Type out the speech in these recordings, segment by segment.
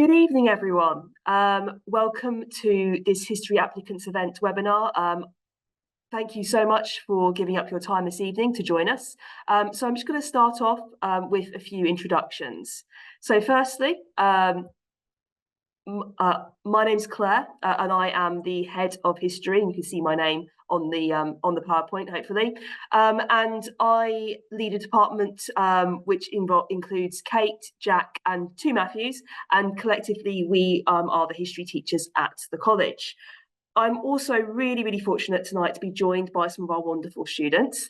Good evening, everyone. Welcome to this History Applicants event webinar. Thank you so much for giving up your time this evening to join us. So I'm just going to start off with a few introductions. So firstly, my name's Claire, and I am the head of history. And you can see my name on the PowerPoint, hopefully. And I lead a department which includes Kate, Jack, and two Matthews. And collectively, we are the history teachers at the college. I'm also really, really fortunate tonight to be joined by some of our wonderful students.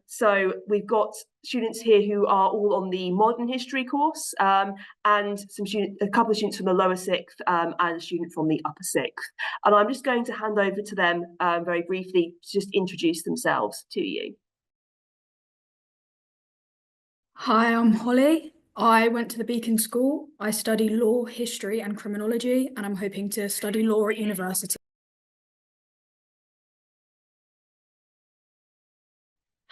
So we've got students here who are all on the modern history course, and a couple of students from the lower sixth and a student from the upper sixth. And I'm just going to hand over to them very briefly to just introduce themselves to you. Hi, I'm Holly. I went to the Beacon School. I study law, history and criminology, and I'm hoping to study law at university.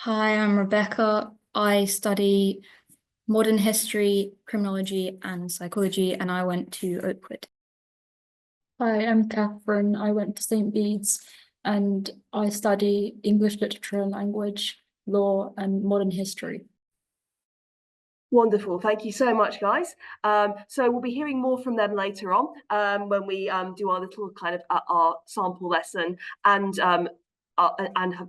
Hi, I'm Rebecca. I study modern history, criminology and psychology, and I went to Oakwood. Hi, I'm Catherine. I went to St. Bede's and I study English literature and language, law and modern history. Wonderful. Thank you so much, guys. So we'll be hearing more from them later on when we do our little kind of our sample lesson, and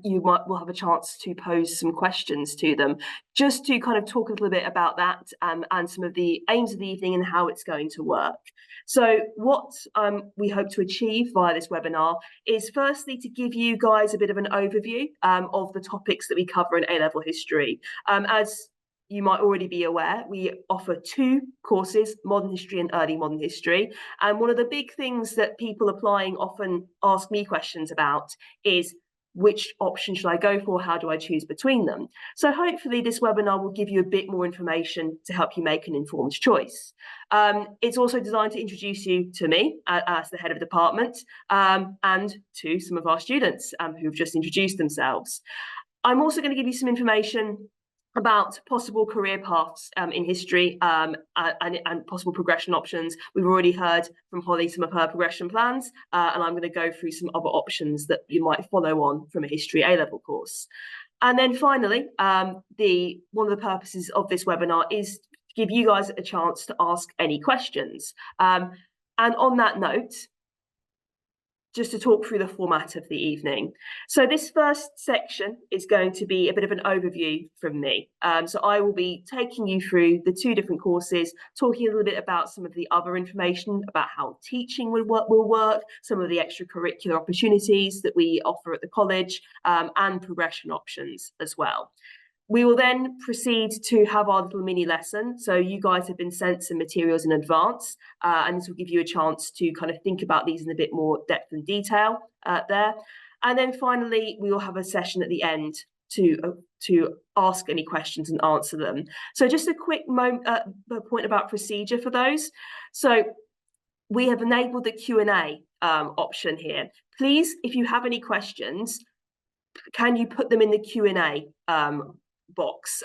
will have a chance to pose some questions to them, just to kind of talk a little bit about that and some of the aims of the evening and how it's going to work. So what we hope to achieve via this webinar is firstly to give you guys a bit of an overview of the topics that we cover in A-level history. As you might already be aware, we offer two courses, modern history and early modern history. And one of the big things that people applying often ask me questions about is, which option should I go for? How do I choose between them? So hopefully this webinar will give you a bit more information to help you make an informed choice. It's also designed to introduce you to me as the head of the department and to some of our students who've just introduced themselves. I'm also going to give you some information about possible career paths in history and possible progression options. We've already heard from Holly some of her progression plans, and I'm going to go through some other options that you might follow on from a history A-level course. And then finally, one of the purposes of this webinar is to give you guys a chance to ask any questions. And on that note, just to talk through the format of the evening. So this first section is going to be a bit of an overview from me. So I will be taking you through the two different courses, talking a little bit about some of the other information about how teaching will work, some of the extracurricular opportunities that we offer at the college, and progression options as well. We will then proceed to have our little mini lesson. So you guys have been sent some materials in advance, and this will give you a chance to kind of think about these in a bit more depth and detail there. And then finally, we will have a session at the end to ask any questions and answer them. So just a quick point about procedure for those. So we have enabled the Q&A option here. Please, if you have any questions, can you put them in the Q&A box?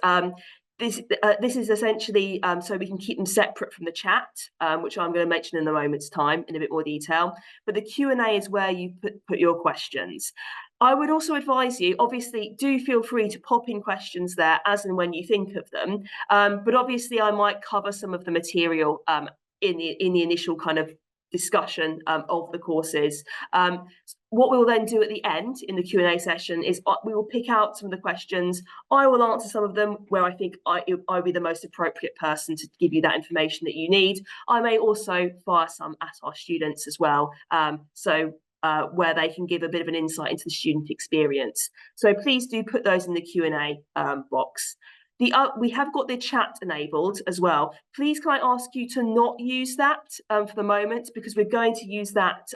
This is essentially so we can keep them separate from the chat, which I'm going to mention in a moment's time in a bit more detail. But the Q&A is where you put your questions. I would also advise you, obviously, do feel free to pop in questions there as and when you think of them. But obviously, I might cover some of the material in the initial kind of discussion of the courses. What we'll then do at the end in the Q&A session is we will pick out some of the questions. I will answer some of them where I think I'll be the most appropriate person to give you that information that you need. I may also fire some at our students as well, where they can give a bit of an insight into the student experience. So please do put those in the Q&A box. We have got the chat enabled as well. Please can I ask you to not use that for the moment, because we're going to use that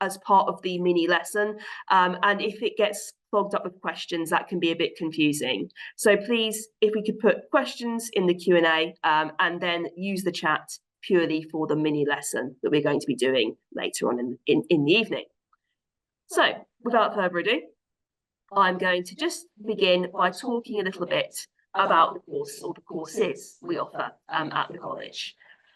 as part of the mini lesson. And if it gets clogged up with questions, that can be a bit confusing. So please, if we could put questions in the Q&A and then use the chat purely for the mini lesson that we're going to be doing later on in the evening. So without further ado, I'm going to just begin by talking a little bit about the course or the courses we offer at the college.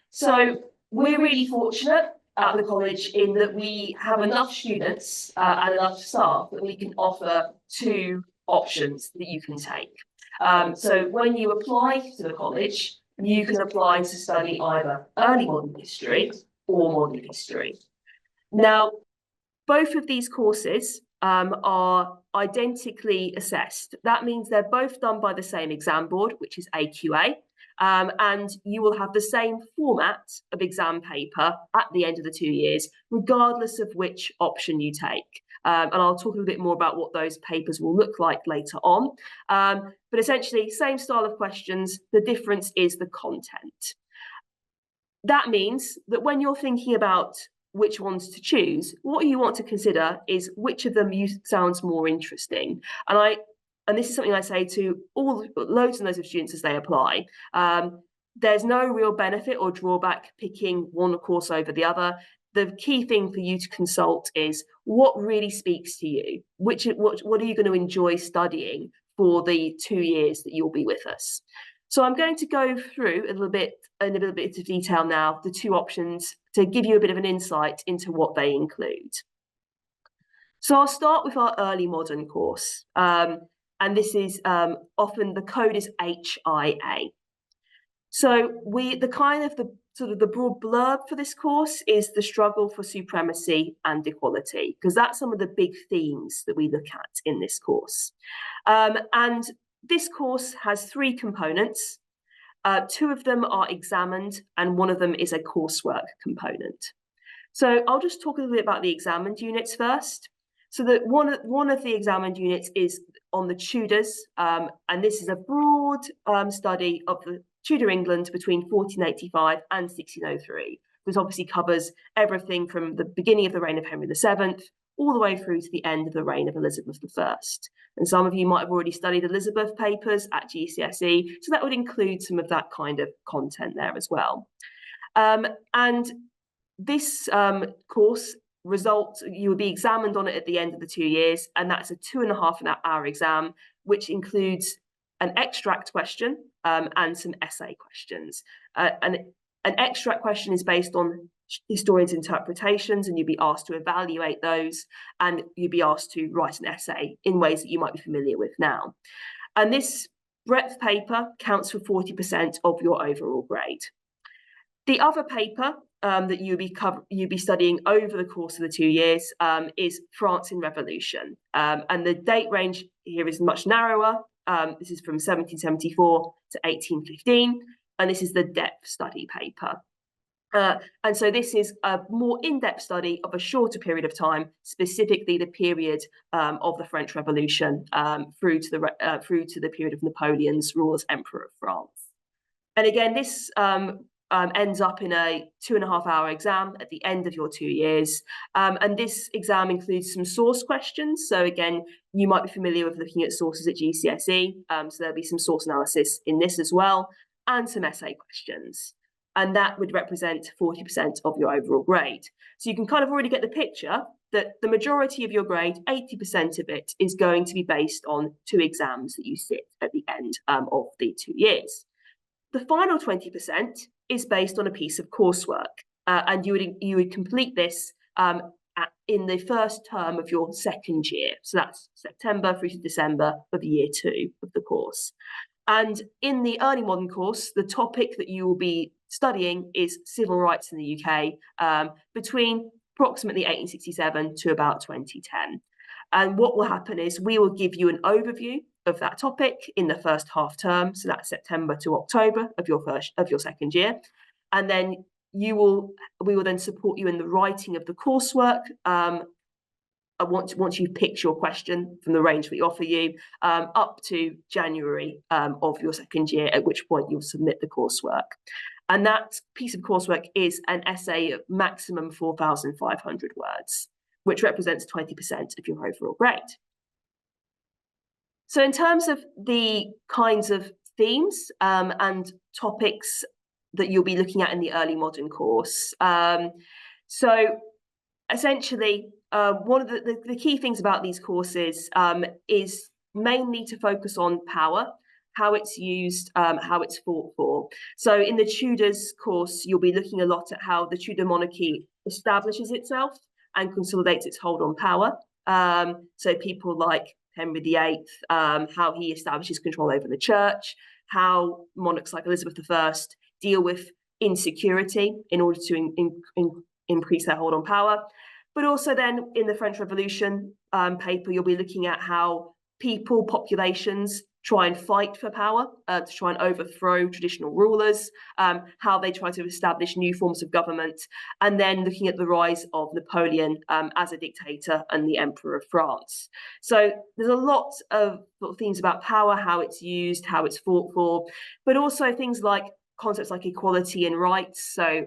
So we're really fortunate at the college in that we have enough students and enough staff that we can offer two options that you can take. So when you apply to the college, you can apply to study either early modern history or modern history. Now, both of these courses are identically assessed. That means they're both done by the same exam board, which is AQA, and you will have the same format of exam paper at the end of the 2 years, regardless of which option you take. And I'll talk a little bit more about what those papers will look like later on. But essentially, same style of questions, the difference is the content. That means that when you're thinking about which ones to choose, what you want to consider is which of them sounds more interesting. And this is something I say to loads and loads of students as they apply. There's no real benefit or drawback picking one course over the other. The key thing for you to consult is what really speaks to you. What are you going to enjoy studying for the 2 years that you'll be with us? So I'm going to go through in a little bit of detail now, the two options to give you a bit of an insight into what they include. So I'll start with our early modern course. And this is often the code is HIA. So the broad blurb for this course is the struggle for supremacy and equality, because that's some of the big themes that we look at in this course. And this course has 3 components. 2 of them are examined and 1 of them is a coursework component. So I'll just talk a little bit about the examined units first. So that one of the examined units is on the Tudors, and this is a broad study of the Tudor England between 1485 and 1603. This obviously covers everything from the beginning of the reign of Henry VII all the way through to the end of the reign of Elizabeth I. And some of you might have already studied Elizabeth papers at GCSE, so that would include some of that kind of content there as well. And this course you will be examined on it at the end of the 2 years, and that's a 2.5-hour exam, which includes an extract question and some essay questions. And an extract question is based on historians' interpretations, and you'd be asked to evaluate those, and you'd be asked to write an essay in ways that you might be familiar with now. And this breadth paper counts for 40% of your overall grade. The other paper that you'll be studying over the course of the 2 years is France in Revolution. And the date range here is much narrower. This is from 1774 to 1815, and this is the depth study paper. And so this is a more in-depth study of a shorter period of time, specifically the period of the French Revolution through to the period of Napoleon's rule as Emperor of France. And again, this ends up in a 2.5-hour exam at the end of your 2 years. And this exam includes some source questions. So again, you might be familiar with looking at sources at GCSE. So there'll be some source analysis in this as well, and some essay questions. And that would represent 40% of your overall grade. So you can kind of already get the picture that the majority of your grade, 80% of it, is going to be based on 2 exams that you sit at the end of the 2 years. The final 20% is based on a piece of coursework, and you would complete this in the first term of your second year. So that's September through to December of year 2 of the course. And in the early modern course, the topic that you will be studying is civil rights in the UK between approximately 1867 to about 2010. And what will happen is we will give you an overview of that topic in the first half term, so that's September to October of your second year, and then we will then support you in the writing of the coursework. Once you've picked your question from the range we offer you, up to January of your second year, at which point you'll submit the coursework. And that piece of coursework is an essay of maximum 4,500 words, which represents 20% of your overall grade. So in terms of the kinds of themes and topics that you'll be looking at in the early modern course, so essentially, one of the key things about these courses is mainly to focus on power, how it's used, how it's fought for. So in the Tudors course, you'll be looking a lot at how the Tudor monarchy establishes itself and consolidates its hold on power. So people like Henry VIII, how he establishes control over the church, how monarchs like Elizabeth I deal with insecurity in order to increase their hold on power. But also then in the French Revolution paper, you'll be looking at how people, populations try and fight for power, to try and overthrow traditional rulers, how they try to establish new forms of government, and then looking at the rise of Napoleon as a dictator and the Emperor of France. So there's a lot of themes about power, how it's used, how it's fought for, but also things like concepts like equality and rights. So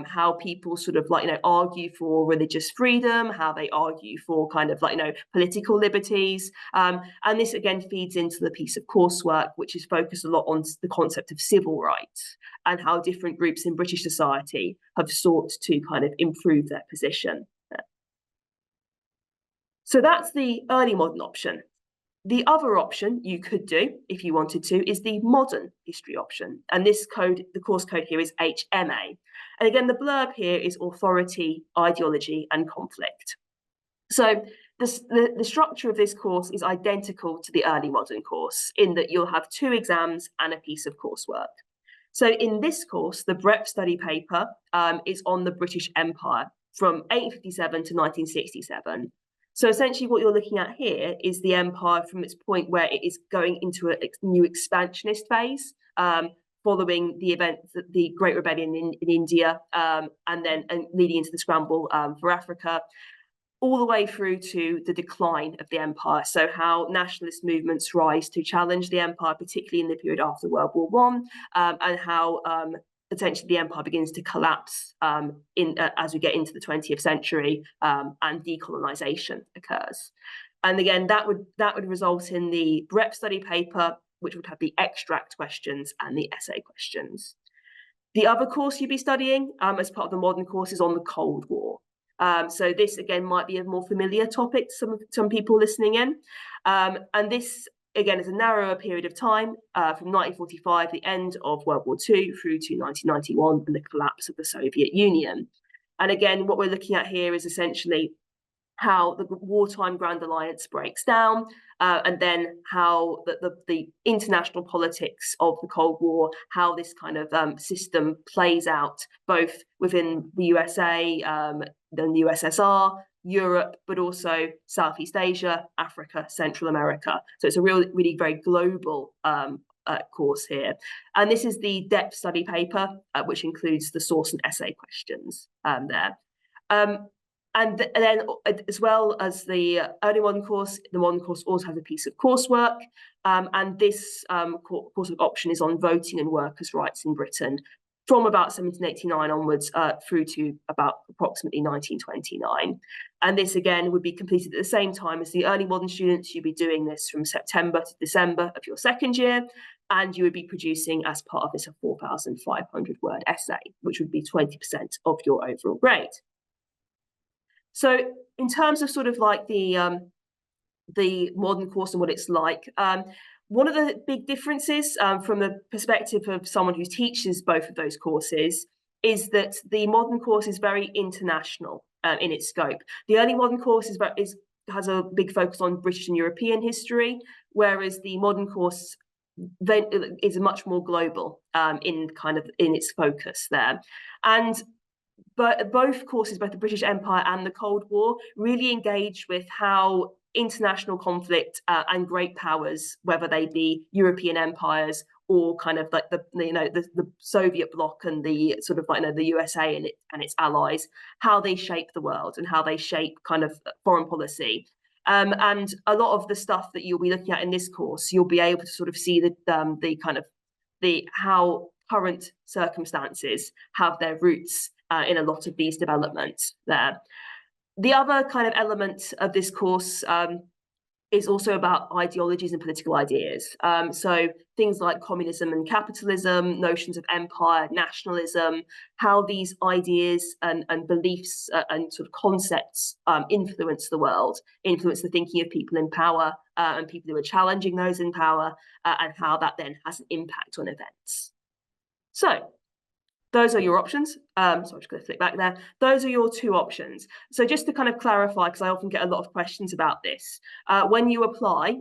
how people sort of like, argue for religious freedom, how they argue for kind of like, political liberties. And this again feeds into the piece of coursework, which is focused a lot on the concept of civil rights and how different groups in British society have sought to kind of improve their position. So that's the early modern option. The other option you could do, if you wanted to, is the modern history option. And this code, the course code here is HMA. And again, the blurb here is authority, ideology, and conflict. So the structure of this course is identical to the early modern course in that you'll have 2 exams and a piece of coursework. So in this course, the breadth study paper is on the British Empire from 1857 to 1967. So essentially what you're looking at here is the empire from its point where it is going into a new expansionist phase, following the event, the Great Rebellion in India, and then leading into the scramble for Africa, all the way through to the decline of the empire. So how nationalist movements rise to challenge the empire, particularly in the period after World War I, and how essentially the empire begins to collapse as we get into the 20th century, and decolonization occurs. And again, that would result in the breadth study paper, which would have the extract questions and the essay questions. The other course you'd be studying as part of the modern course is on the Cold War. So this again might be a more familiar topic to some people listening in, and this again is a narrower period of time from 1945, the end of World War II, through to 1991 and the collapse of the Soviet Union. And again, what we're looking at here is essentially how the wartime Grand Alliance breaks down, and then how the international politics of the Cold War, how this kind of system plays out both within the USA, then the USSR, Europe, but also Southeast Asia, Africa, Central America. So it's a really very global course here. And this is the depth study paper, which includes the source and essay questions there. And then, as well as the early modern course, the modern course also has a piece of coursework. And this coursework option is on voting and workers' rights in Britain from about 1789 onwards through to about approximately 1929. And this, again, would be completed at the same time as the early modern students. You'd be doing this from September to December of your second year. And you would be producing, as part of this, a 4,500-word essay, which would be 20% of your overall grade. So in terms of sort of like the modern course and what it's like, one of the big differences from the perspective of someone who teaches both of those courses is that the modern course is very international in its scope. The early modern course has a big focus on British and European history, whereas the modern course is much more global in its focus there. But both courses, both the British Empire and the Cold War, really engage with how international conflict and great powers, whether they be European empires or kind of like the Soviet bloc and the sort of like the USA and its allies, how they shape the world and how they shape kind of foreign policy. And a lot of the stuff that you'll be looking at in this course, you'll be able to sort of see how current circumstances have their roots in a lot of these developments there. The other kind of element of this course is also about ideologies and political ideas. So things like communism and capitalism, notions of empire, nationalism, how these ideas and beliefs and sort of concepts influence the world, influence the thinking of people in power and people who are challenging those in power, and how that then has an impact on events. So those are your options. So I'm just going to flick back there. Those are your two options. So just to kind of clarify, because I often get a lot of questions about this, when you apply,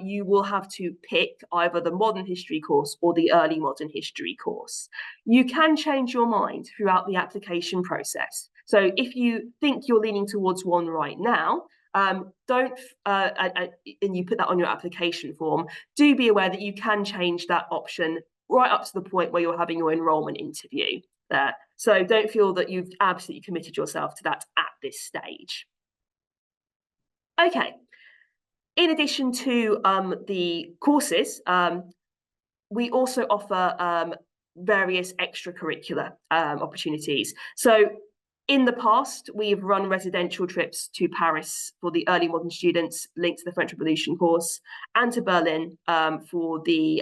you will have to pick either the modern history course or the early modern history course. You can change your mind throughout the application process. So if you think you're leaning towards one right now, and you put that on your application form, do be aware that you can change that option right up to the point where you're having your enrolment interview there. So don't feel that you've absolutely committed yourself to that at this stage. Okay, in addition to the courses, we also offer various extracurricular opportunities. So in the past, we've run residential trips to Paris for the early modern students linked to the French Revolution course, and to Berlin for the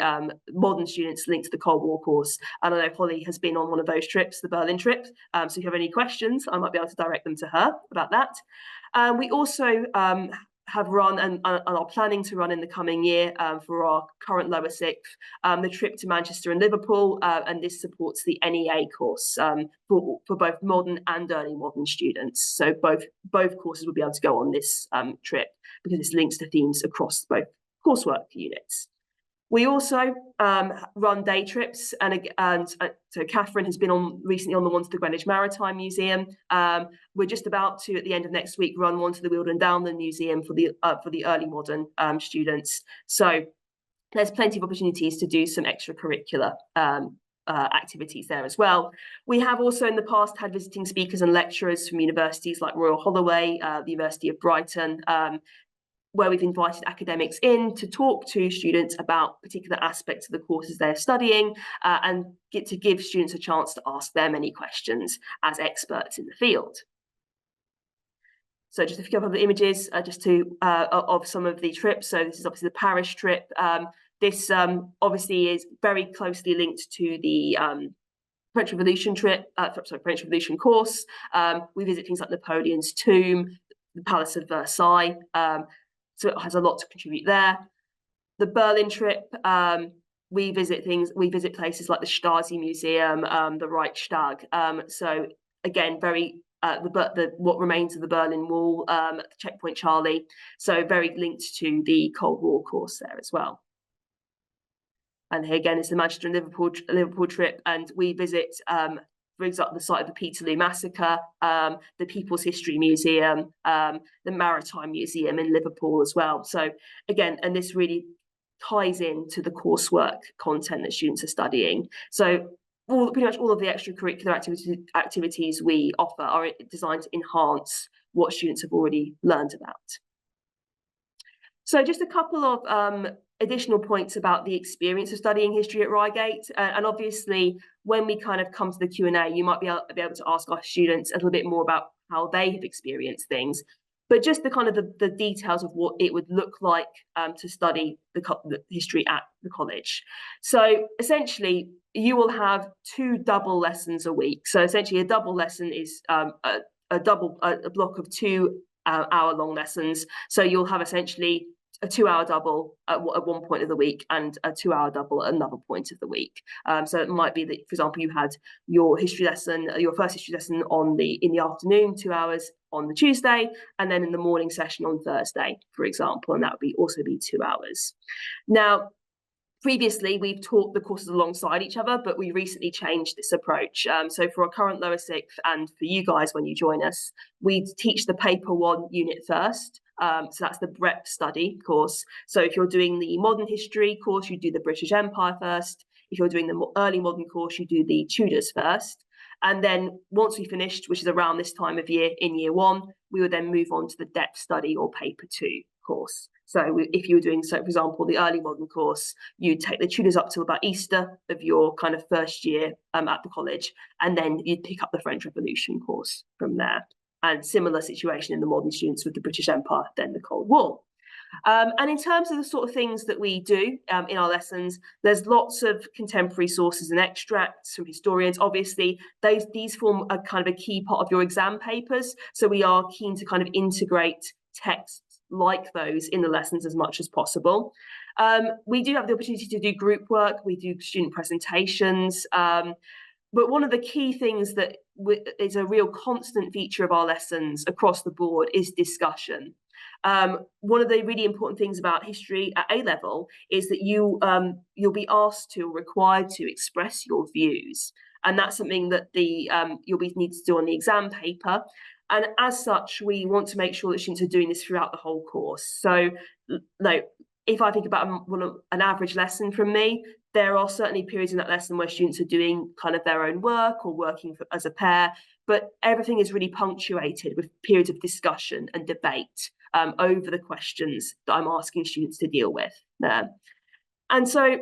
modern students linked to the Cold War course. And I know Holly has been on one of those trips, the Berlin trip. So if you have any questions, I might be able to direct them to her about that. We also have run and are planning to run in the coming year for our current lower sixth, the trip to Manchester and Liverpool, and this supports the NEA course for both modern and early modern students. So both courses will be able to go on this trip because this links to themes across both coursework units. We also run day trips, and so Catherine has been recently on the one to the Greenwich Maritime Museum. We're just about to, at the end of next week, run one to the Weald and Downland Museum for the early modern students. So there's plenty of opportunities to do some extracurricular activities there as well. We have also in the past had visiting speakers and lecturers from universities like Royal Holloway, the University of Brighton, where we've invited academics in to talk to students about particular aspects of the courses they're studying, and get to give students a chance to ask them any questions as experts in the field. So just a few other images of some of the trips. So this is obviously the Paris trip. This obviously is very closely linked to the French Revolution French Revolution course. We visit things like Napoleon's tomb, the Palace of Versailles. So it has a lot to contribute there. The Berlin trip, we visit places like the Stasi Museum, the Reichstag. So again, very what remains of the Berlin Wall, Checkpoint Charlie. So very linked to the Cold War course there as well. And here again is the Manchester and Liverpool trip, and we visit, for example, the site of the Peterloo Massacre, the People's History Museum, the Maritime Museum in Liverpool as well. So again, and this really ties into the coursework content that students are studying. So pretty much all of the extracurricular activities we offer are designed to enhance what students have already learned about. So just a couple of additional points about the experience of studying history at Reigate, and obviously when we kind of come to the Q&A, you might be able to ask our students a little bit more about how they have experienced things, but just the kind of the details of what it would look like to study the history at the college. So essentially you will have 2 double lessons a week. So essentially a double lesson is a block of 2 hour-long lessons. So you'll have essentially a 2-hour double at one point of the week and a 2-hour double at another point of the week. So it might be that, for example, you had your history lesson, your first history lesson in the afternoon, 2 hours on the Tuesday, and then in the morning session on Thursday, for example, and that would also be 2 hours. Now, previously, we've taught the courses alongside each other, but we recently changed this approach. So for our current lower sixth, and for you guys when you join us, we teach the paper 1 unit first. So that's the breadth study course. So if you're doing the modern history course, you do the British Empire first. If you're doing the early modern course, you do the Tudors first. And then once we finished, which is around this time of year in year 1, we would then move on to the depth study or paper 2 course. So if you were doing, so for example, the early modern course, you'd take the Tudors up till about Easter of your kind of first year at the college, and then you'd pick up the French Revolution course from there. And similar situation in the modern students with the British Empire, then the Cold War. And in terms of the sort of things that we do in our lessons, there's lots of contemporary sources and extracts from historians. Obviously, these form a kind of a key part of your exam papers. So we are keen to kind of integrate texts like those in the lessons as much as possible. We do have the opportunity to do group work. We do student presentations. But one of the key things that is a real constant feature of our lessons across the board is discussion. One of the really important things about history at A-level is that you'll be asked to or required to express your views. And that's something that you'll need to do on the exam paper. And as such, we want to make sure that students are doing this throughout the whole course. So, if I think about an average lesson from me, there are certainly periods in that lesson where students are doing kind of their own work or working as a pair, but everything is really punctuated with periods of discussion and debate over the questions that I'm asking students to deal with there. And so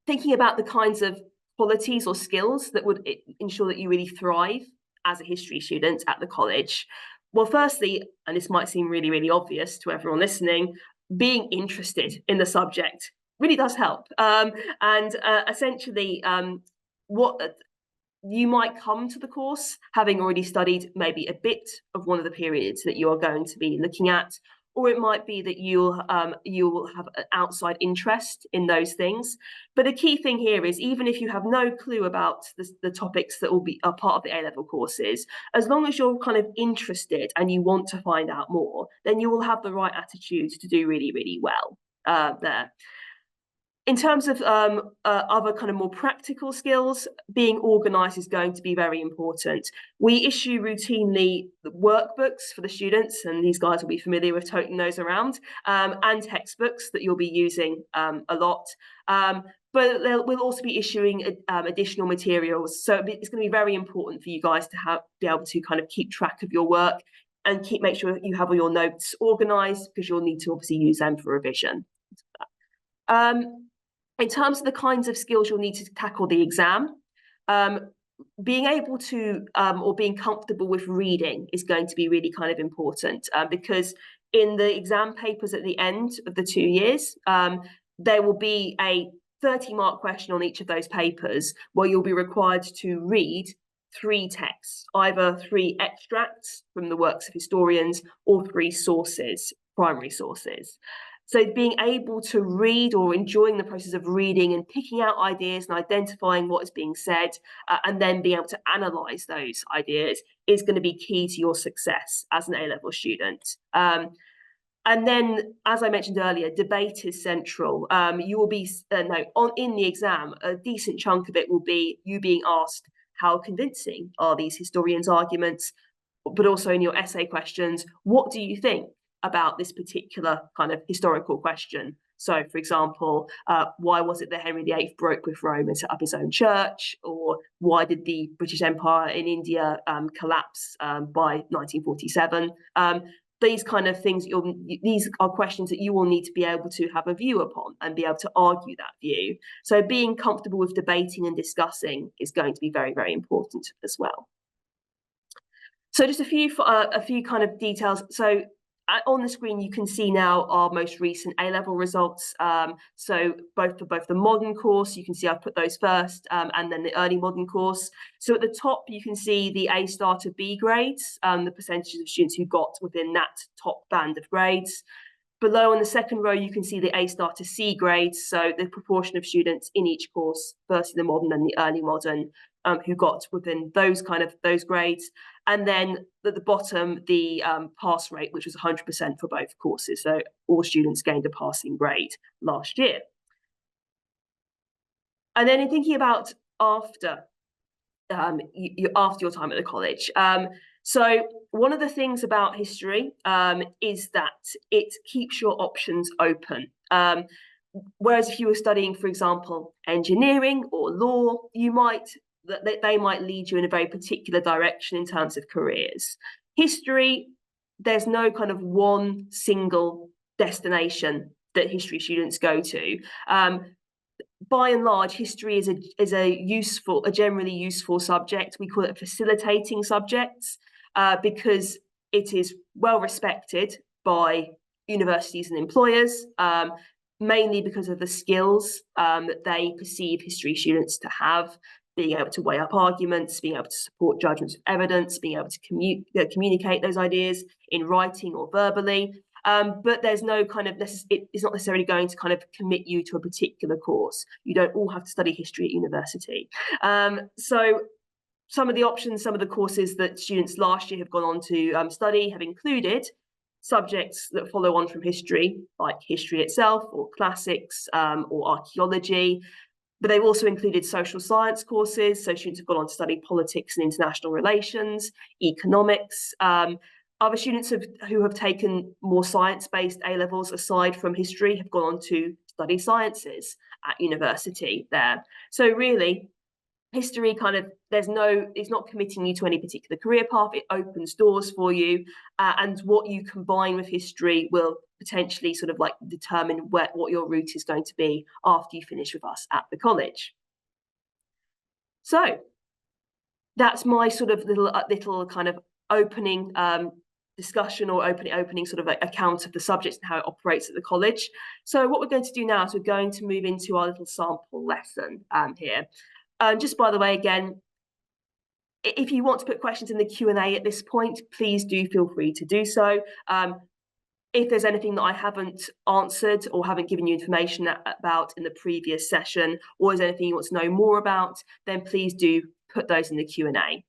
thinking about the kinds of qualities or skills that would ensure that you really thrive as a history student at the college. Well, firstly, and this might seem really, really obvious to everyone listening, being interested in the subject really does help. Essentially, what you might come to the course having already studied maybe a bit of one of the periods that you are going to be looking at, or it might be that you'll have an outside interest in those things. But the key thing here is, even if you have no clue about the topics that are part of the A-level courses, as long as you're kind of interested and you want to find out more, then you will have the right attitude to do really, really well there. In terms of other kind of more practical skills, being organised is going to be very important. We issue routinely workbooks for the students, and these guys will be familiar with toting those around, and textbooks that you'll be using a lot. But we'll also be issuing additional materials. So it's going to be very important for you guys to be able to kind of keep track of your work and make sure you have all your notes organised, because you'll need to obviously use them for revision. In terms of the kinds of skills you'll need to tackle the exam, being able to or being comfortable with reading is going to be really kind of important, because in the exam papers at the end of the 2 years, there will be a 30-mark question on each of those papers where you'll be required to read 3 texts, either 3 extracts from the works of historians or 3 sources, primary sources. So being able to read, or enjoying the process of reading and picking out ideas and identifying what is being said, and then being able to analyse those ideas, is going to be key to your success as an A-level student. And then, as I mentioned earlier, debate is central. You will be, in the exam, a decent chunk of it will be you being asked, how convincing are these historians' arguments? But also in your essay questions, what do you think about this particular kind of historical question? So, for example, why was it that Henry VIII broke with Rome and set up his own church? Or why did the British Empire in India collapse by 1947? These kind of things, these are questions that you will need to be able to have a view upon and be able to argue that view. So being comfortable with debating and discussing is going to be very, very important as well. So just a few kind of details. So on the screen, you can see now our most recent A-level results. So for both the modern course, you can see I've put those first, and then the early modern course. So at the top, you can see the A star to B grades, the percentages of students who got within that top band of grades. Below on the second row, you can see the A star to C grades, so the proportion of students in each course versus the modern and the early modern who got within those grades. And then at the bottom, the pass rate, which was 100% for both courses. So all students gained a passing grade last year. And then in thinking about after your time at the college, so one of the things about history is that it keeps your options open. Whereas if you were studying, for example, engineering or law, they might lead you in a very particular direction in terms of careers. History, there's no kind of one single destination that history students go to. By and large, history is a generally useful subject. We call it a facilitating subject because it is well respected by universities and employers, mainly because of the skills that they perceive history students to have, being able to weigh up arguments, being able to support judgments with evidence, being able to communicate those ideas in writing or verbally. But there's no kind of, it's not necessarily going to kind of commit you to a particular course. You don't all have to study history at university. So some of the options, some of the courses that students last year have gone on to study have included subjects that follow on from history, like history itself, or classics, or archaeology. But they've also included social science courses, so students have gone on to study politics and international relations, economics. Other students who have taken more science-based A-levels aside from history have gone on to study sciences at university there. So really, history kind of, it's not committing you to any particular career path. It opens doors for you, and what you combine with history will potentially sort of like determine what your route is going to be after you finish with us at the college. So that's my sort of little kind of opening discussion, or opening sort of account of the subjects and how it operates at the college. So what we're going to do now is we're going to move into our little sample lesson here. Just by the way, again, if you want to put questions in the Q&A at this point, please do feel free to do so. If there's anything that I haven't answered or haven't given you information about in the previous session, or is anything you want to know more about, then please do put those in the Q&A.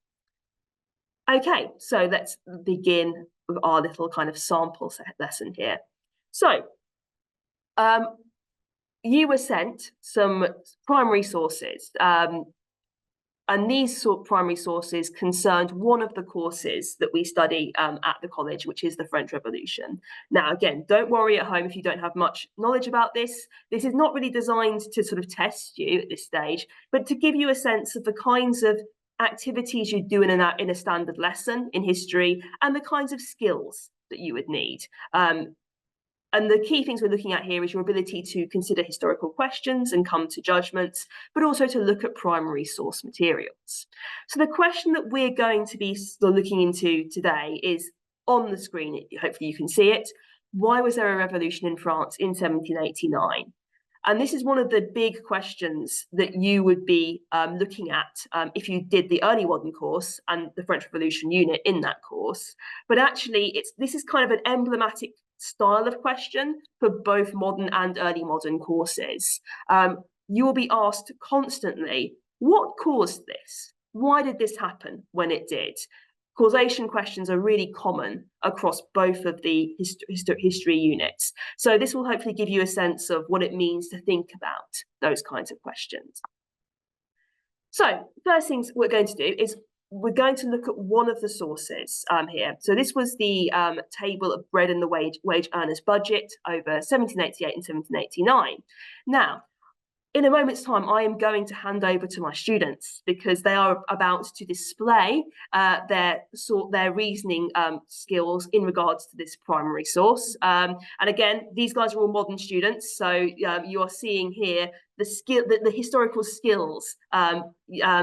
Okay, so let's begin with our little kind of sample lesson here. So, you were sent some primary sources, and these primary sources concerned one of the courses that we study at the college, which is the French Revolution. Now, again, don't worry at home if you don't have much knowledge about this. This is not really designed to sort of test you at this stage, but to give you a sense of the kinds of activities you do in a standard lesson in history, and the kinds of skills that you would need. And the key things we're looking at here is your ability to consider historical questions and come to judgments, but also to look at primary source materials. So the question that we're going to be looking into today is on the screen. Hopefully you can see it. Why was there a revolution in France in 1789? And this is one of the big questions that you would be looking at if you did the early modern course and the French Revolution unit in that course. But actually, this is kind of an emblematic style of question for both modern and early modern courses. You will be asked constantly, what caused this? Why did this happen when it did? Causation questions are really common across both of the history units. So this will hopefully give you a sense of what it means to think about those kinds of questions. So first things we're going to do is we're going to look at one of the sources here. So this was the table of bread and the wage earners budget over 1788 and 1789. Now, in a moment's time, I am going to hand over to my students because they are about to display their reasoning skills in regards to this primary source. And again, these guys are all modern students, so you are seeing here the historical skills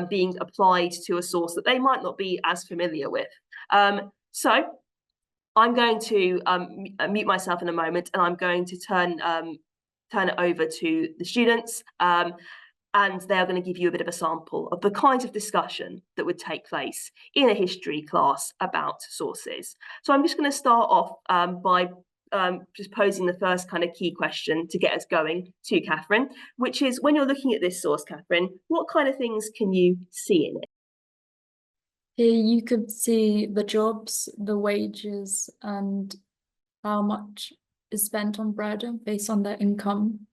being applied to a source that they might not be as familiar with. So I'm going to mute myself in a moment, and I'm going to turn it over to the students, and they are going to give you a bit of a sample of the kinds of discussion that would take place in a history class about sources. So I'm just going to start off by just posing the first kind of key question to get us going to Catherine, which is, when you're looking at this source, Catherine, what kind of things can you see in it? Here you could see the jobs, the wages, and how much is spent on bread based on their income.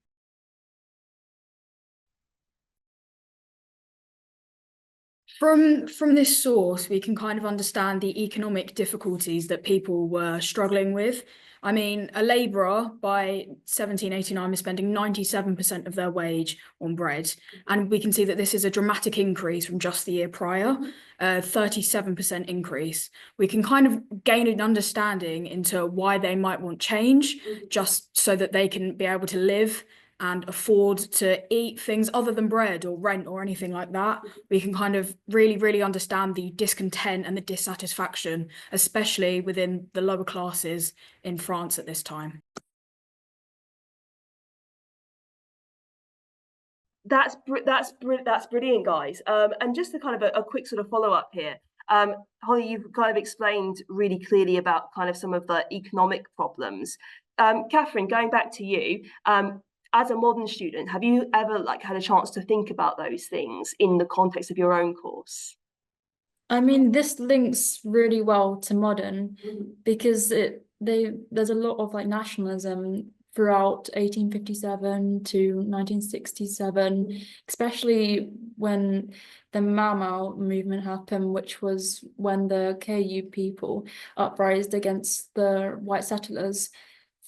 From this source, we can kind of understand the economic difficulties that people were struggling with. I mean, a labourer by 1789 was spending 97% of their wage on bread. And we can see that this is a dramatic increase from just the year prior, 37% increase. We can kind of gain an understanding into why they might want change, just so that they can be able to live and afford to eat things other than bread or rent or anything like that, we can kind of really understand the discontent and the dissatisfaction, especially within the lower classes in France at this time. That's brilliant, guys. And just to kind of a quick sort of follow up here. Holly, you've kind of explained really clearly about kind of some of the economic problems. Catherine, going back to you, as a modern student, have you ever had a chance to think about those things in the context of your own course? I mean, this links really well to modern because there's a lot of nationalism throughout 1857 to 1967, especially when the Mau Mau movement happened, which was when the KU people uprised against the white settlers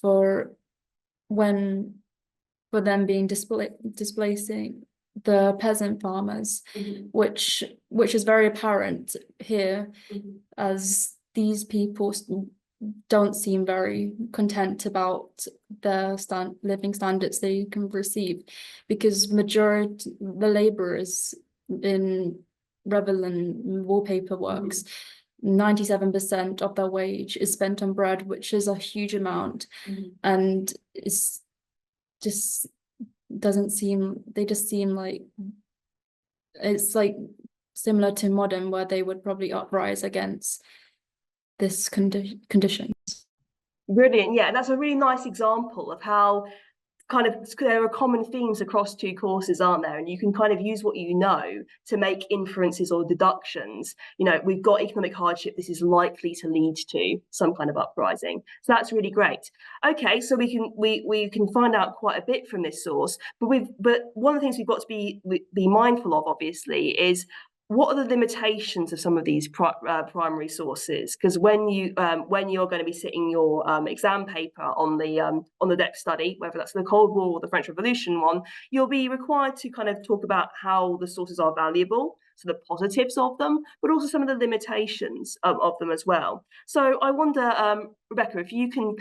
for them being displacing the peasant farmers, which is very apparent here, as these people don't seem very content about the living standards they can receive, because the laborers in Revlon wallpaper works, 97% of their wage is spent on bread, which is a huge amount, and it's just they just seem like it's similar to modern, where they would probably uprise against this conditions. Brilliant. Yeah, and that's a really nice example of how kind of there are common themes across two courses, aren't there? And you can kind of use what you know to make inferences or deductions. We've got economic hardship. This is likely to lead to some kind of uprising. So that's really great. Okay, so we can find out quite a bit from this source, but one of the things we've got to be mindful of, obviously, is what are the limitations of some of these primary sources? Because when you're going to be sitting your exam paper on the depth study, whether that's the Cold War or the French Revolution one, you'll be required to kind of talk about how the sources are valuable, so the positives of them, but also some of the limitations of them as well. So I wonder, Rebecca, if you can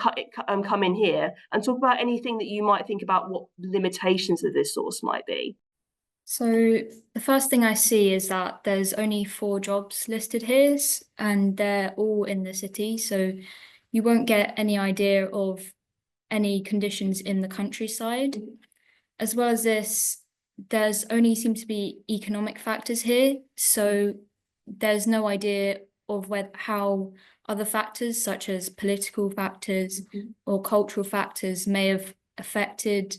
come in here and talk about anything that you might think about what limitations of this source might be. So the first thing I see is that there's only 4 jobs listed here, and they're all in the city. So you won't get any idea of any conditions in the countryside. As well as this, there's only seem to be economic factors here. So there's no idea of how other factors, such as political factors or cultural factors, may have affected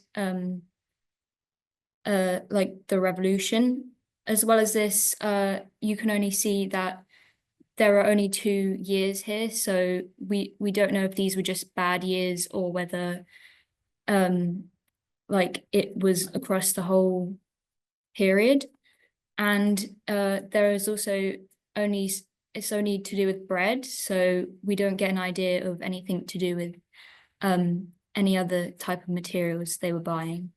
the revolution. As well as this, you can only see that there are only 2 years here, so we don't know if these were just bad years or whether it was across the whole period. And there is also it's only to do with bread, so we don't get an idea of anything to do with any other type of materials they were buying.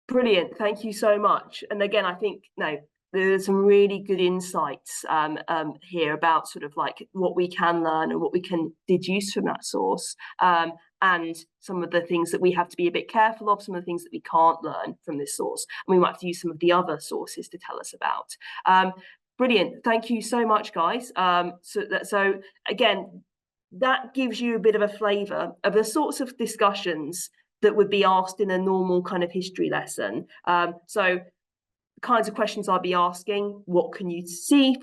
Brilliant, thank you so much. And again, I think there's some really good insights here about sort of what we can learn and what we can deduce from that source, and some of the things that we have to be a bit careful of, some of the things that we can't learn from this source, and we might have to use some of the other sources to tell us about. Brilliant, thank you so much, guys. So again, that gives you a bit of a flavour of the sorts of discussions that would be asked in a normal kind of history lesson. So kinds of questions I'll be asking: what can you see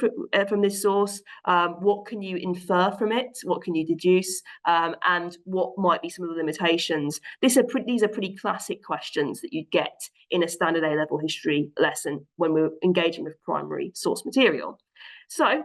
from this source? What can you infer from it? What can you deduce? And what might be some of the limitations? These are pretty classic questions that you'd get in a standard A-level history lesson when we're engaging with primary source material. So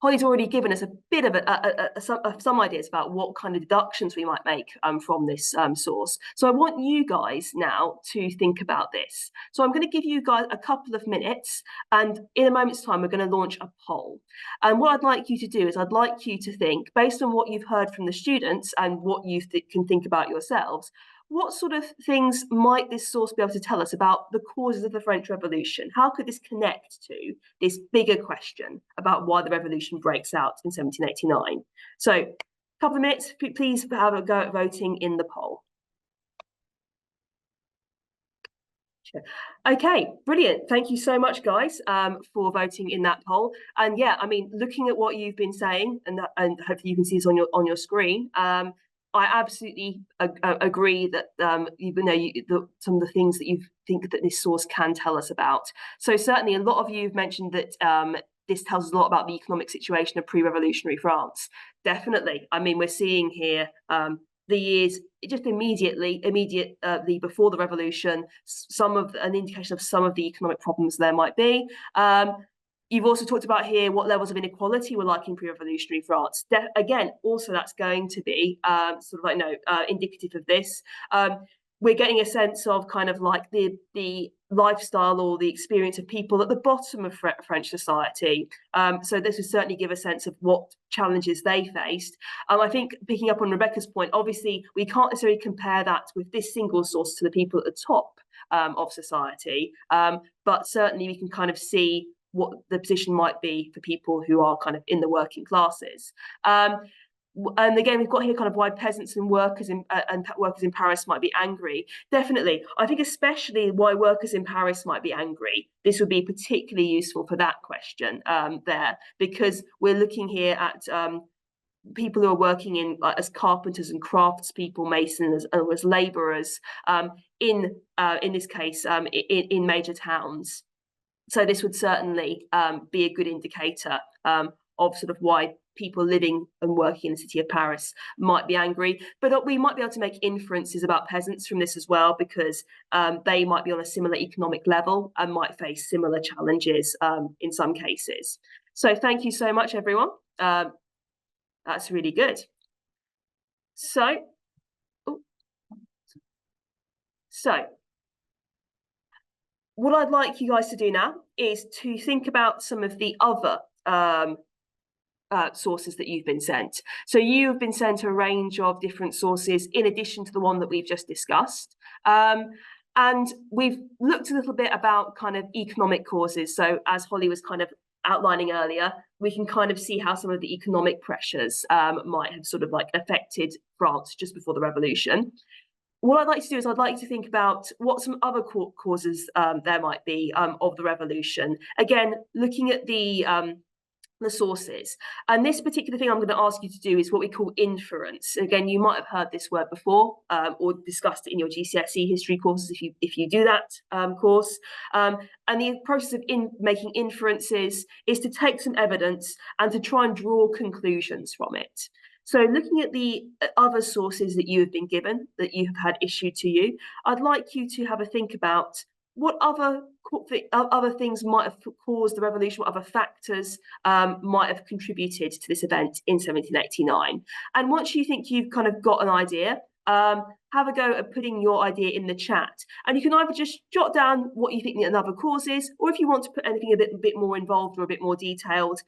Holly's already given us a bit of some ideas about what kind of deductions we might make from this source. So I want you guys now to think about this. So I'm going to give you guys a couple of minutes, and in a moment's time, we're going to launch a poll. And what I'd like you to do is I'd like you to think, based on what you've heard from the students and what you can think about yourselves, what sort of things might this source be able to tell us about the causes of the French Revolution? How could this connect to this bigger question about why the revolution breaks out in 1789? So, couple of minutes, please have a go at voting in the poll. Okay, brilliant. Thank you so much, guys, for voting in that poll. And yeah, I mean, looking at what you've been saying, and hopefully you can see this on your screen. I absolutely agree that some of the things that you think that this source can tell us about. So certainly, a lot of you have mentioned that this tells us a lot about the economic situation of pre-revolutionary France. Definitely. I mean, we're seeing here the years just immediately before the revolution, an indication of some of the economic problems there might be. You've also talked about here what levels of inequality were like in pre-revolutionary France. Again, also that's going to be indicative of this. We're getting a sense of kind of like the lifestyle or the experience of people at the bottom of French society. So this would certainly give a sense of what challenges they faced. I think picking up on Rebecca's point, obviously we can't necessarily compare that with this single source to the people at the top of society, but certainly we can kind of see what the position might be for people who are kind of in the working classes. And again, we've got here kind of why peasants and workers in Paris might be angry. Definitely, I think especially why workers in Paris might be angry. This would be particularly useful for that question there, because we're looking here at people who are working in as carpenters and craftspeople, masons, as labourers in this case in major towns. So this would certainly be a good indicator of sort of why people living and working in the city of Paris might be angry. But we might be able to make inferences about peasants from this as well, because they might be on a similar economic level and might face similar challenges in some cases. So thank you so much, everyone. That's really good. So what I'd like you guys to do now is to think about some of the other sources that you've been sent. So you have been sent a range of different sources in addition to the one that we've just discussed. And we've looked a little bit about kind of economic causes. So as Holly was kind of outlining earlier, we can kind of see how some of the economic pressures might have sort of like affected France just before the revolution. What I'd like to do is I'd like to think about what some other causes there might be of the revolution. Again, looking at the sources. And this particular thing I'm going to ask you to do is what we call inference. Again, you might have heard this word before or discussed it in your GCSE history courses if you do that course. And the process of making inferences is to take some evidence and to try and draw conclusions from it. So looking at the other sources that you have been given, that you have had issued to you, I'd like you to have a think about what other things might have caused the revolution, what other factors might have contributed to this event in 1789. And once you think you've kind of got an idea, have a go at putting your idea in the chat. And you can either just jot down what you think another cause is, or if you want to put anything a bit more involved or a bit more detailed,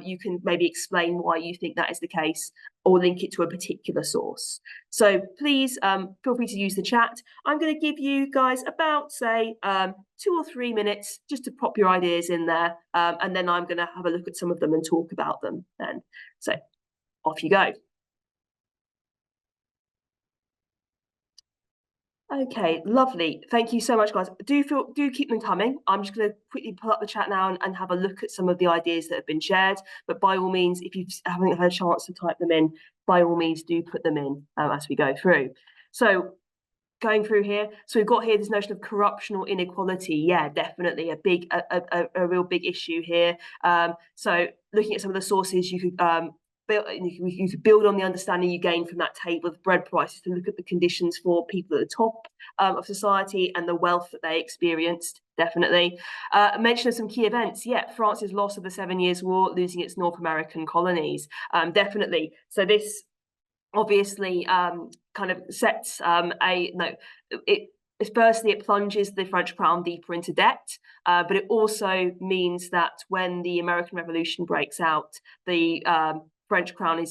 you can maybe explain why you think that is the case or link it to a particular source. So please feel free to use the chat. I'm going to give you guys about, say, 2 or 3 minutes just to pop your ideas in there. And then I'm going to have a look at some of them and talk about them then. So off you go. Okay, lovely. Thank you so much, guys. Do keep them coming. I'm just going to quickly pull up the chat now and have a look at some of the ideas that have been shared. But by all means, if you haven't had a chance to type them in, by all means, do put them in as we go through. So going through here, so we've got here this notion of corruption or inequality. Yeah, definitely a real big issue here. So looking at some of the sources, you could you could build on the understanding you gain from that table of bread prices to look at the conditions for people at the top of society and the wealth that they experienced, definitely. Mention of some key events. Yeah, France's loss of the 7 Years' War, losing its North American colonies, definitely. So this obviously kind of sets firstly, it plunges the French crown deeper into debt, but it also means that when the American Revolution breaks out, the French crown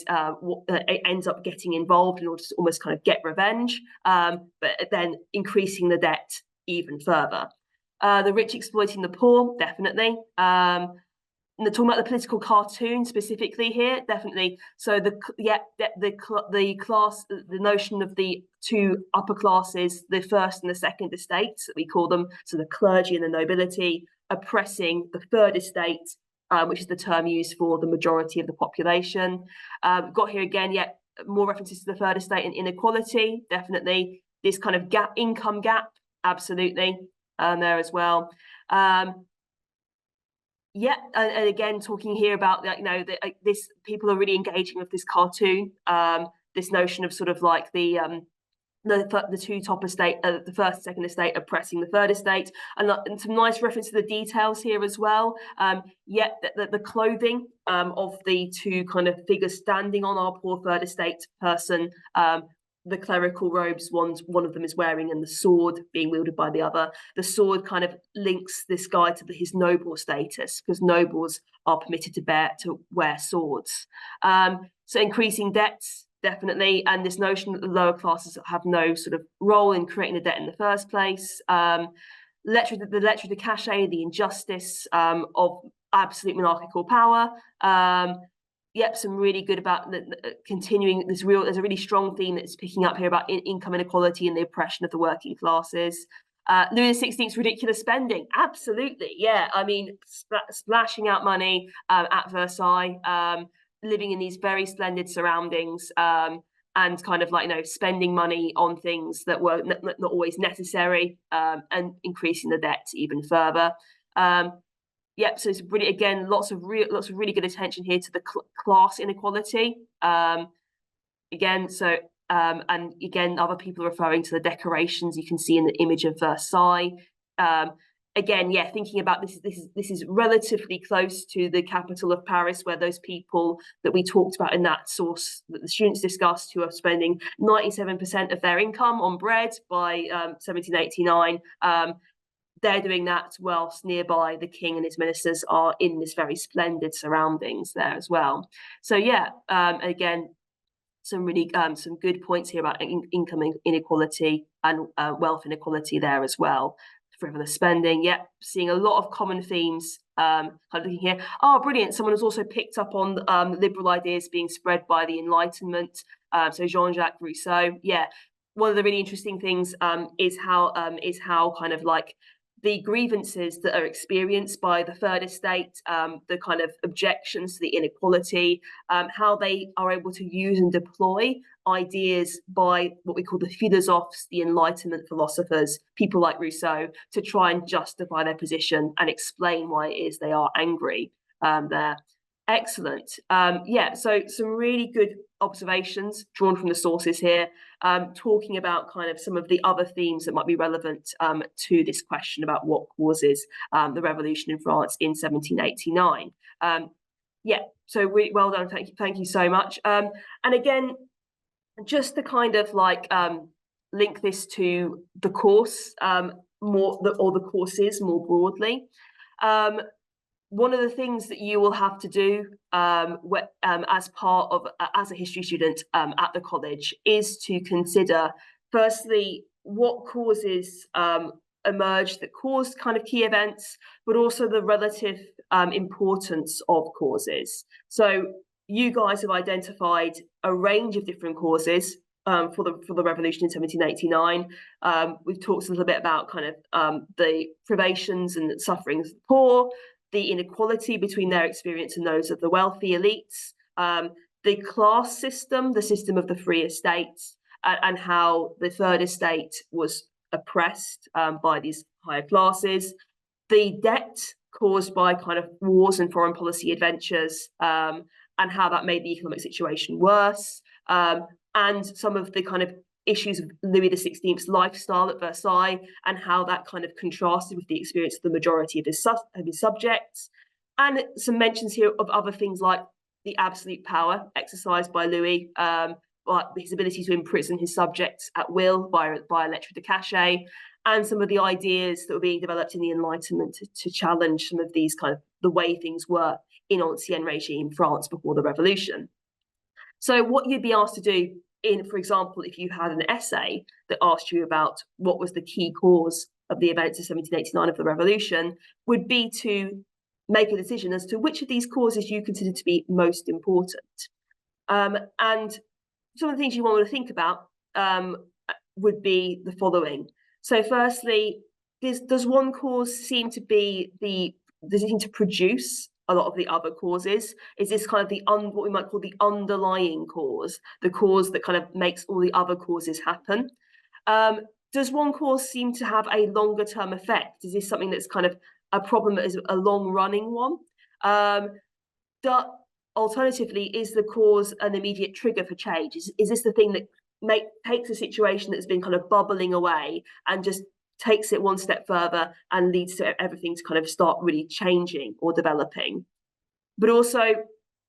ends up getting involved in order to almost kind of get revenge, but then increasing the debt even further. The rich exploiting the poor, definitely. talking about the political cartoon specifically here, definitely. So the notion of the two upper classes, the first and the second estates, that we call them, so the clergy and the nobility, oppressing the third estate, which is the term used for the majority of the population. We've got here again, more references to the third estate and inequality, definitely. This kind of income gap, absolutely, there as well. And again, talking here about that, this people are really engaging with this cartoon, this notion of sort of like the two top estate, the first and second estate oppressing the third estate, and some nice reference to the details here as well. The clothing of the two kind of figures standing on our poor third estate person, the clerical robes one of them is wearing, and the sword being wielded by the other. The sword kind of links this guy to his noble status, because nobles are permitted to wear swords. So increasing debts, definitely, and this notion that the lower classes have no sort of role in creating the debt in the first place. The lettre de cachet, the injustice of absolute monarchical power. Some really good about continuing this there's a really strong theme that's picking up here about income inequality and the oppression of the working classes. Louis XVI's ridiculous spending, absolutely, yeah. I mean, splashing out money at Versailles, living in these very splendid surroundings, and kind of like, spending money on things that were not always necessary, and increasing the debt even further. So it's really, again, lots of really good attention here to the class inequality. And again, other people are referring to the decorations you can see in the image of Versailles. Thinking about this is relatively close to the capital of Paris, where those people that we talked about in that source that the students discussed, who are spending 97% of their income on bread by 1789, they're doing that whilst nearby the king and his ministers are in this very splendid surroundings there as well. So again, some really some good points here about income inequality and wealth inequality there as well. Frivolous spending, seeing a lot of common themes. Kind of looking here, brilliant. Someone has also picked up on liberal ideas being spread by the Enlightenment. So Jean-Jacques Rousseau, one of the really interesting things is how kind of like the grievances that are experienced by the third estate, the kind of objections to the inequality, how they are able to use and deploy ideas by what we call the philosophes, the Enlightenment philosophers, people like Rousseau, to try and justify their position and explain why it is they are angry there. Excellent. So some really good observations drawn from the sources here, talking about kind of some of the other themes that might be relevant to this question about what causes the revolution in France in 1789. So really well done. Thank you so much. And again, just to kind of like link this to the course or the courses more broadly. One of the things that you will have to do as part of as a history student at the college is to consider, firstly, what causes emerged that caused kind of key events, but also the relative importance of causes. So you guys have identified a range of different causes for the revolution in 1789. We've talked a little bit about kind of the privations and sufferings of the poor, the inequality between their experience and those of the wealthy elites, the class system, the system of the free estates, and how the third estate was oppressed by these higher classes, the debt caused by kind of wars and foreign policy adventures, and how that made the economic situation worse, and some of the kind of issues of Louis XVI's lifestyle at Versailles, and how that kind of contrasted with the experience of the majority of his subjects, and some mentions here of other things like the absolute power exercised by Louis, like his ability to imprison his subjects at will by a lettre de cachet, and some of the ideas that were being developed in the Enlightenment to challenge some of these kind of the way things were in Ancien regime France before the revolution. So what you'd be asked to do for example, if you had an essay that asked you about what was the key cause of the events of 1789 of the revolution, would be to make a decision as to which of these causes you consider to be most important. And some of the things you want to think about would be the following. So firstly, does one cause seem to be does it seem to produce a lot of the other causes? Is this kind of what we might call the underlying cause, the cause that kind of makes all the other causes happen? Does one cause seem to have a longer term effect? Is this something that's kind of a problem that is a long running one? Alternatively, is the cause an immediate trigger for change? Is this the thing that takes a situation that's been kind of bubbling away and just takes it one step further and leads to everything to kind of start really changing or developing? But also,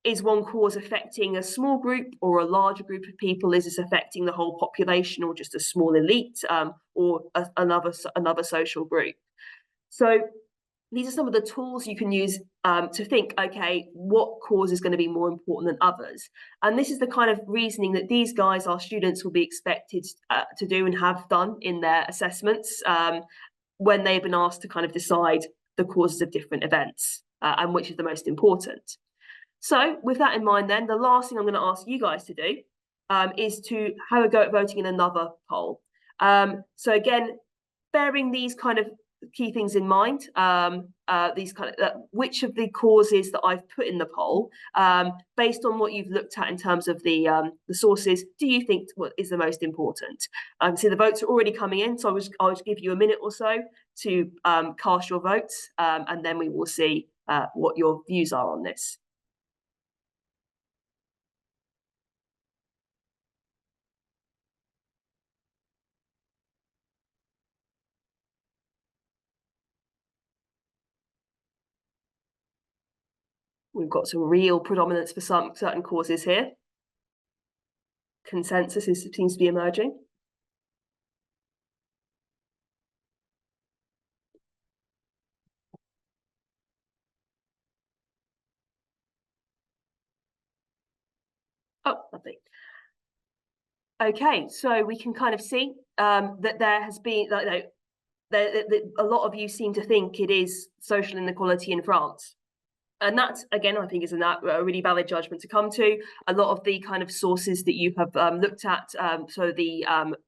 is one cause affecting a small group or a larger group of people? Is this affecting the whole population or just a small elite or another social group? So these are some of the tools you can use to think, okay, what cause is going to be more important than others? And this is the kind of reasoning that these guys, our students, will be expected to do and have done in their assessments when they've been asked to kind of decide the causes of different events and which is the most important. So with that in mind, then, the last thing I'm going to ask you guys to do is to have a go at voting in another poll. So again, bearing these kind of key things in mind, these kind of which of the causes that I've put in the poll, based on what you've looked at in terms of the sources, do you think what is the most important? So the votes are already coming in, so I'll just give you a minute or so to cast your votes, and then we will see what your views are on this. We've got some real predominance for certain causes here. Consensus seems to be emerging. Oh, lovely. Okay, so we can kind of see that there has been, a lot of you seem to think it is social inequality in France. And that, again, I think is a really valid judgment to come to. A lot of the kind of sources that you have looked at, so the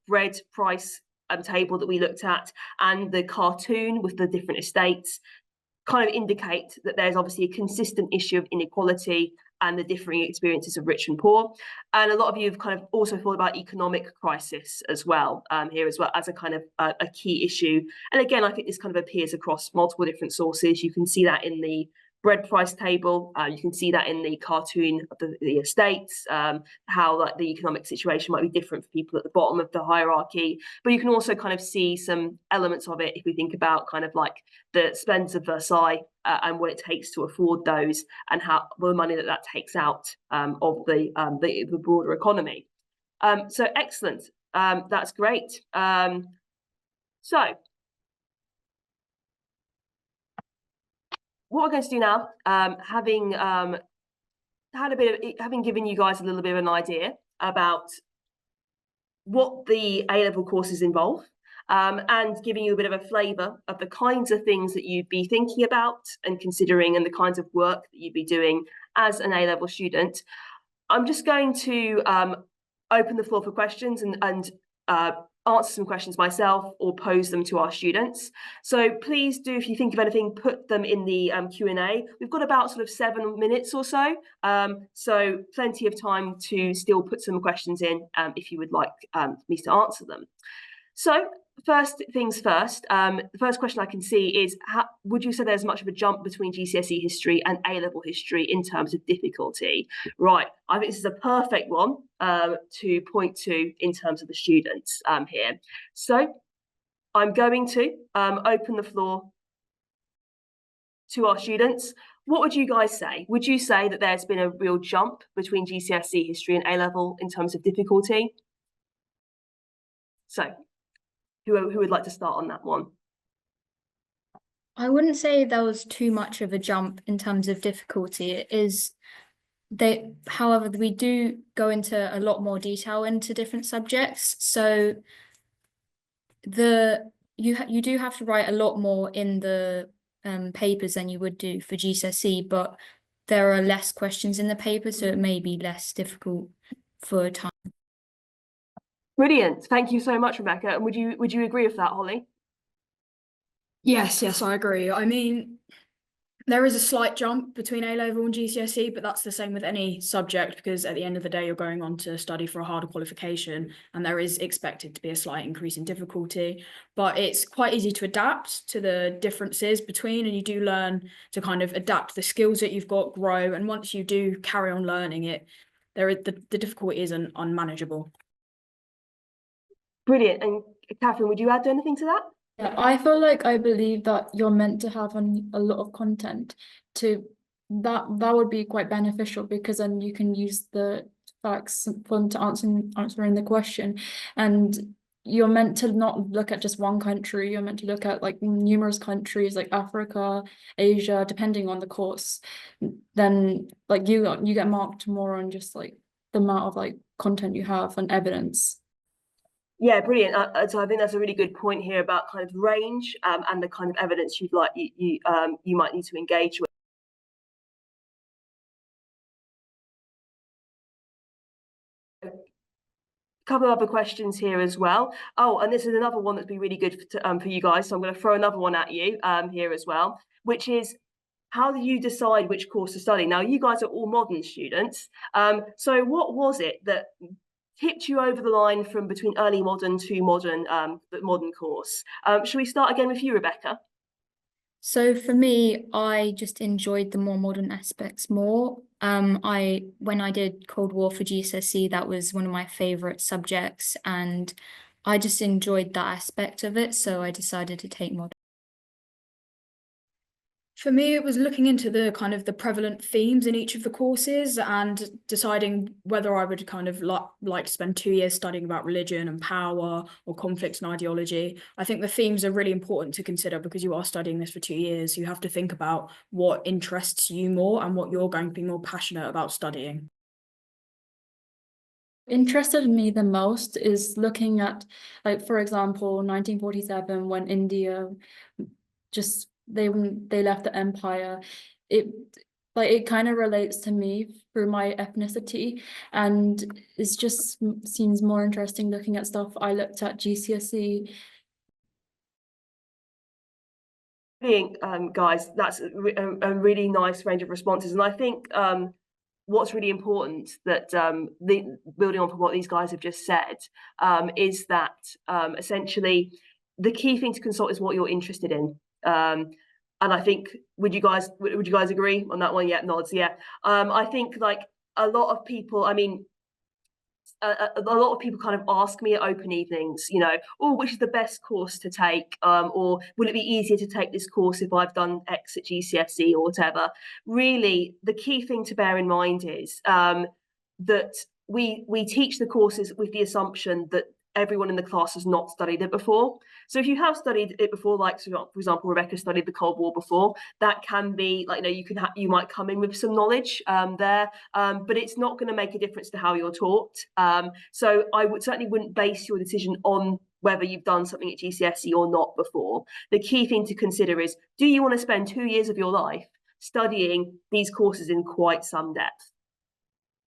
bread price table that we looked at and the cartoon with the different estates kind of indicate that there's obviously a consistent issue of inequality and the differing experiences of rich and poor. And a lot of you have kind of also thought about economic crisis as well, here as well as a kind of a key issue. And again, I think this kind of appears across multiple different sources. You can see that in the bread price table. You can see that in the cartoon of the estates, how like the economic situation might be different for people at the bottom of the hierarchy. But you can also kind of see some elements of it if we think about kind of like the splendours of Versailles and what it takes to afford those, and how the money that takes out of the broader economy. So excellent. That's great. So what we're going to do now, having given you guys a little bit of an idea about what the A-level courses involve, and giving you a bit of a flavour of the kinds of things that you'd be thinking about and considering, and the kinds of work that you'd be doing as an A-level student, I'm just going to open the floor for questions and answer some questions myself or pose them to our students. So please do, if you think of anything, put them in the Q&A. We've got about sort of 7 minutes or so, so plenty of time to still put some questions in if you would like me to answer them. So first things first, the first question I can see is, would you say there's much of a jump between GCSE history and A-level history in terms of difficulty? Right, I think this is a perfect one to point to in terms of the students here. So I'm going to open the floor to our students. What would you guys say? Would you say that there's been a real jump between GCSE history and A-level in terms of difficulty? So who would like to start on that one? I wouldn't say there was too much of a jump in terms of difficulty. It is however, we do go into a lot more detail into different subjects. So you do have to write a lot more in the papers than you would do for GCSE, but there are less questions in the paper, so it may be less difficult for time. Brilliant. Thank you so much, Rebecca. And would you agree with that, Holly? Yes, I agree. I mean, there is a slight jump between A-level and GCSE, but that's the same with any subject, because at the end of the day, you're going on to study for a harder qualification, and there is expected to be a slight increase in difficulty. But it's quite easy to adapt to the differences between, and you do learn to kind of adapt the skills that you've got, grow, and once you do carry on learning it, the difficulty isn't unmanageable. Brilliant. And Catherine, would you add anything to that? Yeah, I believe that you're meant to have a lot of content to that would be quite beneficial, because then you can use the facts for to answering the question, and you're meant to not look at just one country, you're meant to look at like numerous countries like Africa, Asia, depending on the course. Then like you get marked more on just like the amount of like content you have and evidence. Yeah, brilliant. So I think that's a really good point here about kind of range and the kind of evidence you might need to engage with. A couple of other questions here as well. Oh, and this is another one that's been really good for you guys. So I'm going to throw another one at you here as well, which is, how do you decide which course to study? Now, you guys are all modern students. So what was it that tipped you over the line from between early modern to modern, the modern course? Should we start again with you, Rebecca? So for me, I just enjoyed the more modern aspects more. When I did Cold War for GCSE, that was one of my favorite subjects, and I just enjoyed that aspect of it, so I decided to take modern. For me, it was looking into the kind of the prevalent themes in each of the courses and deciding whether I would kind of like to spend 2 years studying about religion and power or conflict and ideology. I think the themes are really important to consider, because you are studying this for 2 years. You have to think about what interests you more and what you're going to be more passionate about studying. Interested me the most is looking at, like, for example, 1947, when India just they left the empire. It kind of relates to me through my ethnicity, and it just seems more interesting looking at stuff I looked at GCSE. Guys, that's a really nice range of responses, and I think what's really important that building on from what these guys have just said is that essentially the key thing to consult is what you're interested in. And I think, would you guys agree on that one? Yeah, nods. Yeah. I think like a lot of people, I mean, a lot of people kind of ask me at open evenings, you know, oh, which is the best course to take, or will it be easier to take this course if I've done X at GCSE or whatever. Really, the key thing to bear in mind is that we teach the courses with the assumption that everyone in the class has not studied it before. So if you have studied it before, like for example, Rebecca studied the Cold War before, that can be like, you know, you might come in with some knowledge there, but it's not going to make a difference to how you're taught. So I certainly wouldn't base your decision on whether you've done something at GCSE or not before. The key thing to consider is, do you want to spend 2 years of your life studying these courses in quite some depth?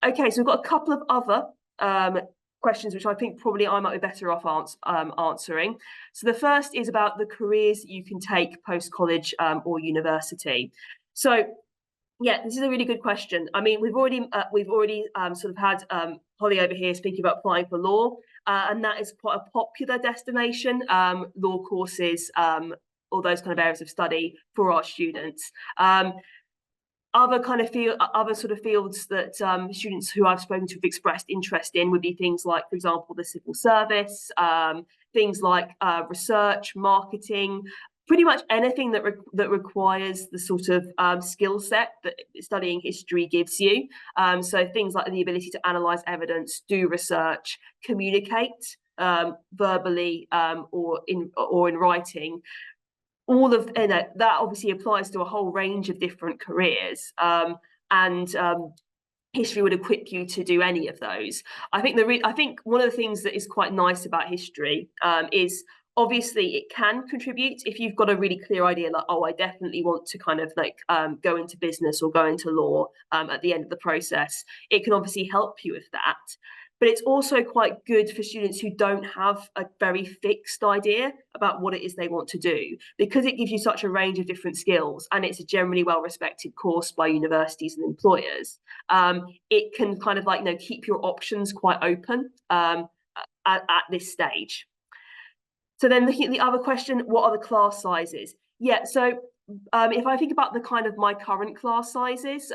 Okay, so we've got a couple of other questions which I think probably I might be better off answering. So the first is about the careers you can take post-college or university. So yeah, this is a really good question. I mean, we've already sort of had Holly over here speaking about applying for law, and that is quite a popular destination, law courses, all those kind of areas of study for our students. Other sort of fields that students who I've spoken to have expressed interest in would be things like, for example, the civil service, things like research, marketing, pretty much anything that requires the sort of skill set that studying history gives you. So things like the ability to analyze evidence, do research, communicate verbally or in writing. All of that obviously applies to a whole range of different careers, and history would equip you to do any of those. I think one of the things that is quite nice about history is Obviously, it can contribute if you've got a really clear idea, like, oh, I definitely want to kind of like go into business or go into law at the end of the process. It can obviously help you with that. But it's also quite good for students who don't have a very fixed idea about what it is they want to do, because it gives you such a range of different skills, and it's a generally well-respected course by universities and employers. It can kind of like, keep your options quite open at this stage. So then looking at the other question, what are the class sizes? Yeah, so if I think about the kind of my current class sizes,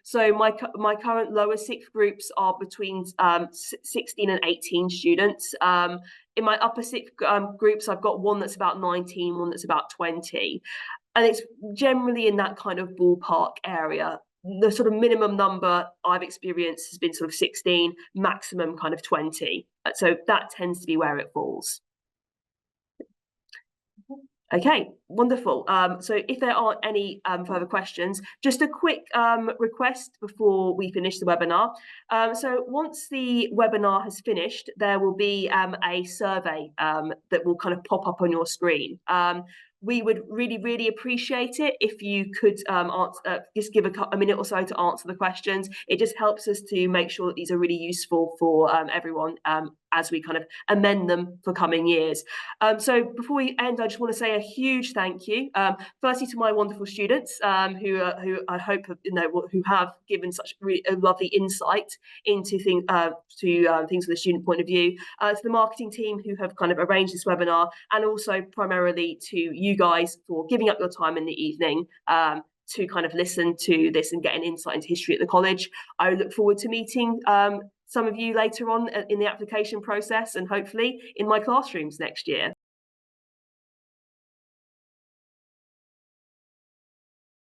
so my current lower sixth groups are between 16 and 18 students. In my upper sixth groups, I've got one that's about 19, one that's about 20. And it's generally in that kind of ballpark area. The sort of minimum number I've experienced has been sort of 16, maximum kind of 20. So that tends to be where it falls. Okay, wonderful. So if there aren't any further questions, just a quick request before we finish the webinar. So once the webinar has finished, there will be a survey that will kind of pop up on your screen. We would really, really appreciate it if you could just give a minute or so to answer the questions. It just helps us to make sure that these are really useful for everyone as we kind of amend them for coming years. So before we end, I just want to say a huge thank you, firstly to my wonderful students who I hope have, who have given such a lovely insight into things from the student point of view, to the marketing team who have kind of arranged this webinar, and also primarily to you guys for giving up your time in the evening to kind of listen to this and get an insight into history at the college. I look forward to meeting some of you later on in the application process, and hopefully in my classrooms next year.